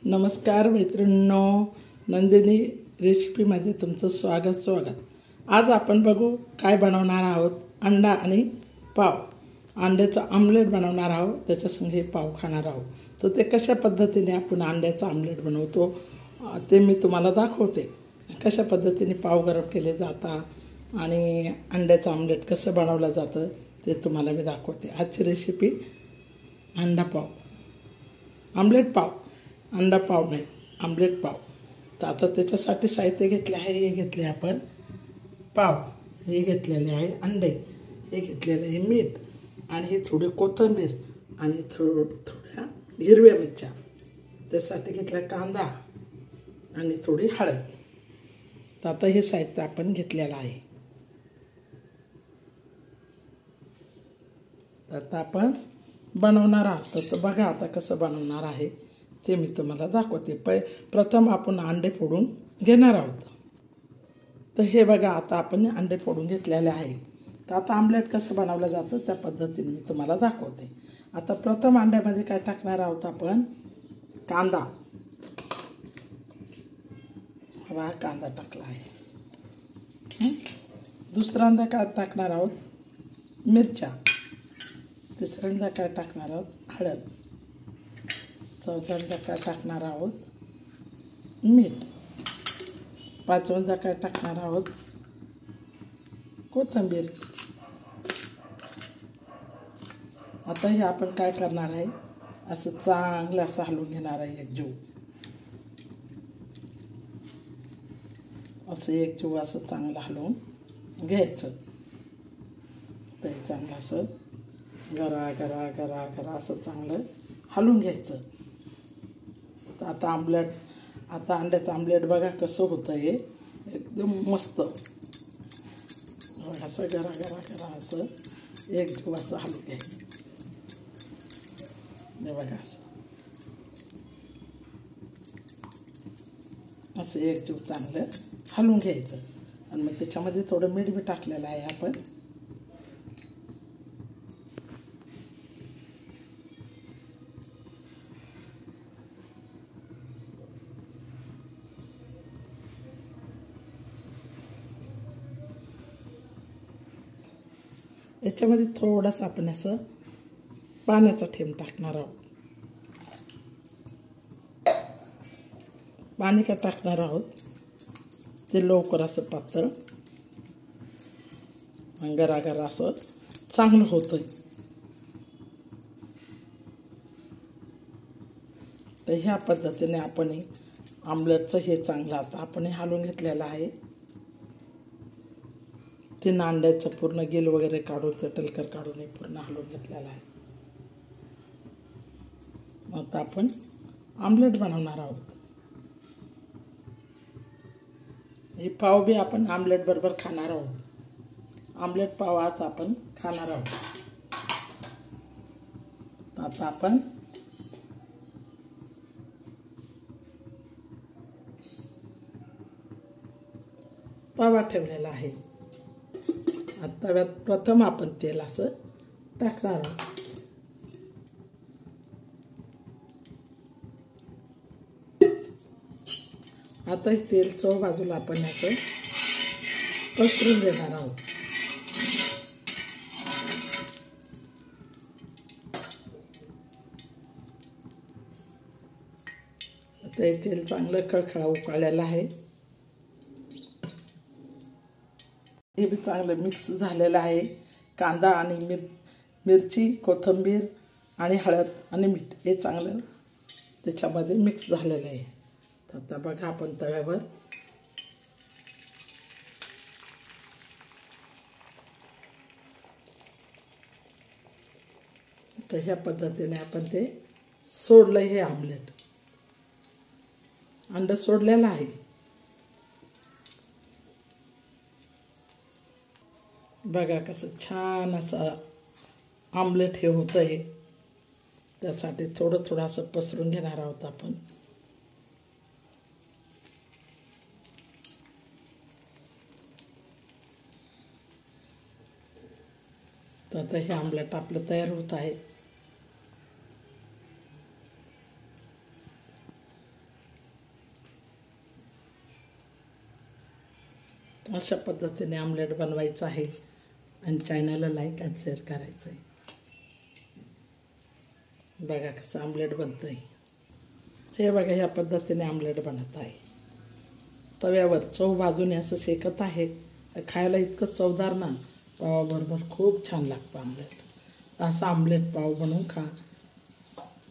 नमस्कार मैत्रिणींनो, नंदिनी रेसिपीमध्ये तुमचं स्वागत। आज आपण बघू काय बनवणार आहोत। अंडा आणि पाव, अंड्याचं आमलेट बनवणार आहोत। त्याच्यासंग हे पाव खाणार आहोत। तर ते कशा पद्धतीने आपण अंड्याचं आमलेट बनवतो ते मी तुम्हाला दाखवते। कशा पद्धतीने पाव गरम केले जातात आणि अंड्याचं आमलेट कसं बनवलं जातं ते तुम्हाला मी दाखवते। आजची रेसिपी अंडा पाव, आमलेट पाव, अंडा पाव नाही आमलेट पाव। तर आता त्याच्यासाठी साहित्य घेतले आहे। हे घेतले आपण पाव, हे घेतलेले आहे अंडे, हे घेतलेले आहे मीठ आणि हे थोडी कोथिंबीर आणि थोड्या हिरव्या मिरच्या, त्यासाठी घेतला कांदा आणि थोडी हळद। तर आता हे साहित्य आपण घेतलेलं आहे। आता आपण बनवणार आहोत। तर बघा आता कसं बनवणार आहे ते मी तुम्हाला दाखवते। प्रथम आपण अंडे फोडून घेणार आहोत। तर हे बघा आता आपण अंडे फोडून घेतलेले आहे। तर आता आमलेट कसं बनवलं जातं त्या पद्धतीने मी तुम्हाला दाखवते। आता प्रथम अंड्यामध्ये काय टाकणार आहोत आपण, कांदा। हा कांदा टाकला आहे। दुसऱ्यांदा काय टाकणार आहोत, मिरच्या। तिसऱ्यांदा काय टाकणार आहोत, हळद। चौथ्यांदा काय टाकणार आहोत, मीठ। पाचव्यांदा काय टाकणार आहोत, कोथिंबीर। आता हे आपण काय करणार आहे, असं चांगलं असं हलवून घेणार आहे एकजीव। असं एकजीव असं चांगलं हलवून घ्यायचं। ते चांगलं असं गरा गरा गरा गरा असं चांगलं हलवून घ्यायचं। तर आता अंड्याचं आमलेट बघा कसं होतं, हे एकदम मस्त। असं गरा गरा गरा असं एकजीव असं हलवून घ्यायचं। हे बघा असं एकजीव चांगलं हलवून घ्यायचं। आणि मग त्याच्यामध्ये थोडं मीठ बी टाकलेलं आहे आपण। याच्यामध्ये थोडासा आपण असं पाण्याचा थेंब टाकणार आहोत। पाणी का टाकणार आहोत, ते लवकर असं पातळ गरा असं चांगलं होतंय। तर ह्या पद्धतीने आपण आमलेटचं हे चांगलं आता आपण हलवून घेतलेलं आहे। ते अंड्याचं पूर्ण गिल वगैरे काढून, ते टलकर काढून हे पूर्ण हलवून घेतलेलं आहे। आता आपण आमलेट बनवणार आहोत। हे पाव बी आपण आमलेट बरोबर खाणार आहोत। आमलेट पाव आज आपण खाणार आहोत। आता आपण तवा ठेवलेला आहे। आता तव्यात प्रथम आपण तेल असं टाकणार आहोत। आता हे तेल चव बाजूला आपण असं पसरून देणार आहोत। आता हे तेल चांगलं खळखळा उकळलेलं आहे। हे बी चांगलं मिक्स झालेलं आहे। कांदा आणि मिरची, कोथिंबीर आणि हळद आणि मीठ हे चांगलं त्याच्यामध्ये मिक्स झालेलं आहे। तर आता बघा आपण तव्यावर तर ह्या पद्धतीने आपण ते सोडलं, हे आमलेट अंड सोडलेलं आहे। बघा कसं छान असं आमलेट हे होतं आहे। त्यासाठी थोडं असं पसरून घेणार आहोत आपण। तर आता हे आमलेट आपलं तयार होत आहे। अशा पद्धतीने आमलेट बनवायचं आहे आणि चॅनलला लाईक आणि शेअर करायचं आहे. बघा कसं आमलेट बनतं आहे. हे बघा ह्या पद्धतीने आमलेट बनत आहे. तव्यावर चव भाजून असं शेकत आहे. खायला इतकं चवदार ना, पावाबरोबर खूप छान लागतं आमलेट. असं आमलेट पाव बनवून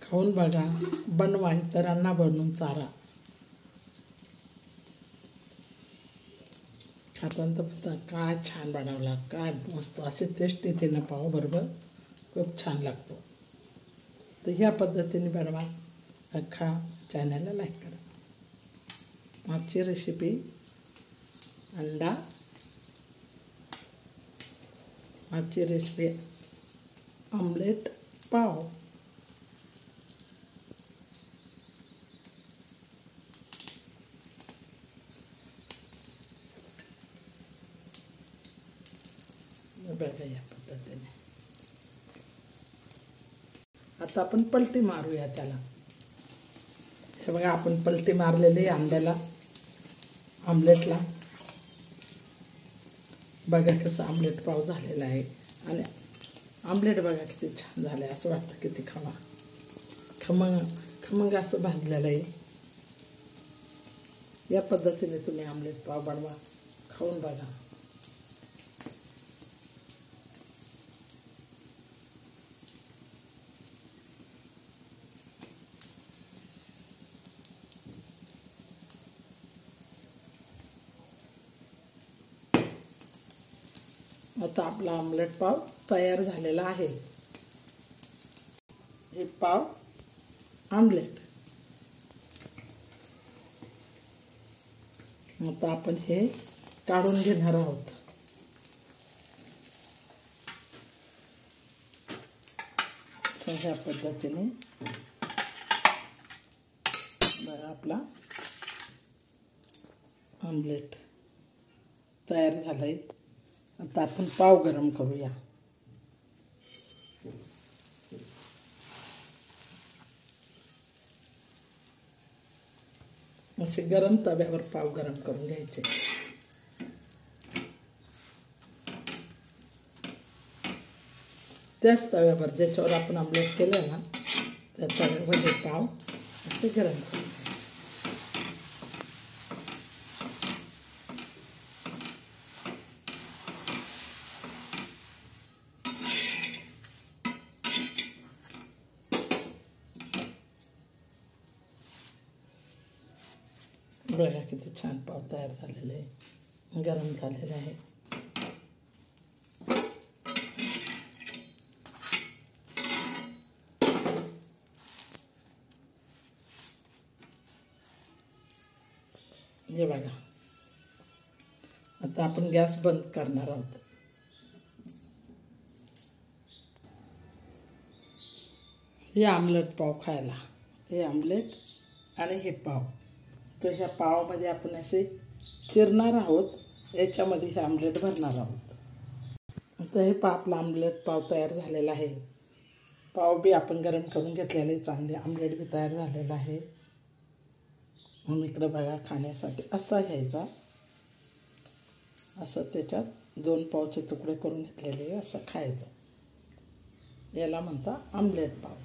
खाऊन बघा. बनवा, इतरांना बनवून चारा. खाताना तर काय छान बनवला, काय मस्त असे टेस्ट येते ना पावाबरोबर, खूप छान लागतो. तर ह्या पद्धतीने बनवा, खा, चॅनलला लाईक करा. आजची रेसिपी अंडा, आजची रेसिपी आमलेट पाव. बघा या पद्धतीने. आता आपण पलटी मारूया त्याला. हे बघा आपण पलटी मारलेली अंड्याला, आमलेटला. बघा कसं आमलेट पाव झालेला आहे. आणि आमलेट बघा किती छान झालं आहे. असं वाटतं किती खावा. खमंग असं भाजलेलं आहे. या पद्धतीने तुम्ही आमलेट पाव बनवा, खाऊन बघा. आता आपला आमलेट पाव तयार झालेला आहे. हे पाव आमलेट. आता आपण हे काढून घेणार आहोत. अशा पद्धतीने बघा आपला आमलेट तयार झालाय. आता आपण पाव गरम करूया. असे गरम तव्यावर पाव गरम करून घ्यायचे. त्याच तव्यावर ज्याच्यावर आपण आमलेट केलं ना, त्या तव्यामध्ये पाव असे गरम करून. बघा किती छान पाव तयार झालेले आहे, गरम झालेले आहे. हे बघा. आता आपण गॅस बंद करणार आहोत. हे आमलेट पाव खायला, हे आमलेट आणि हे पाव. तर ह्या पावामध्ये आपण असे चिरणार आहोत. याच्यामध्ये हे आमलेट भरणार आहोत. तर हे आपला आमलेट पाव तयार झालेला आहे. पाव बी आपण गरम करून घेतलेले चांगले. आमलेट बी तयार झालेला आहे. म्हणून इकडं बघा खाण्यासाठी असा घ्यायचा. असं त्याच्यात 2 पावचे तुकडे करून घेतलेले असं खायचं. याला म्हणता आमलेट पाव.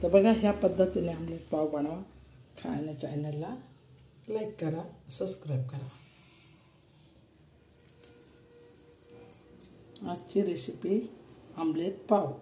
तर बघा ह्या पद्धतीने आमलेट पाव बनवा. खाण्या चॅनलला लाईक करा, सबस्क्राईब करा. आजची रेसिपी आमलेट पाव.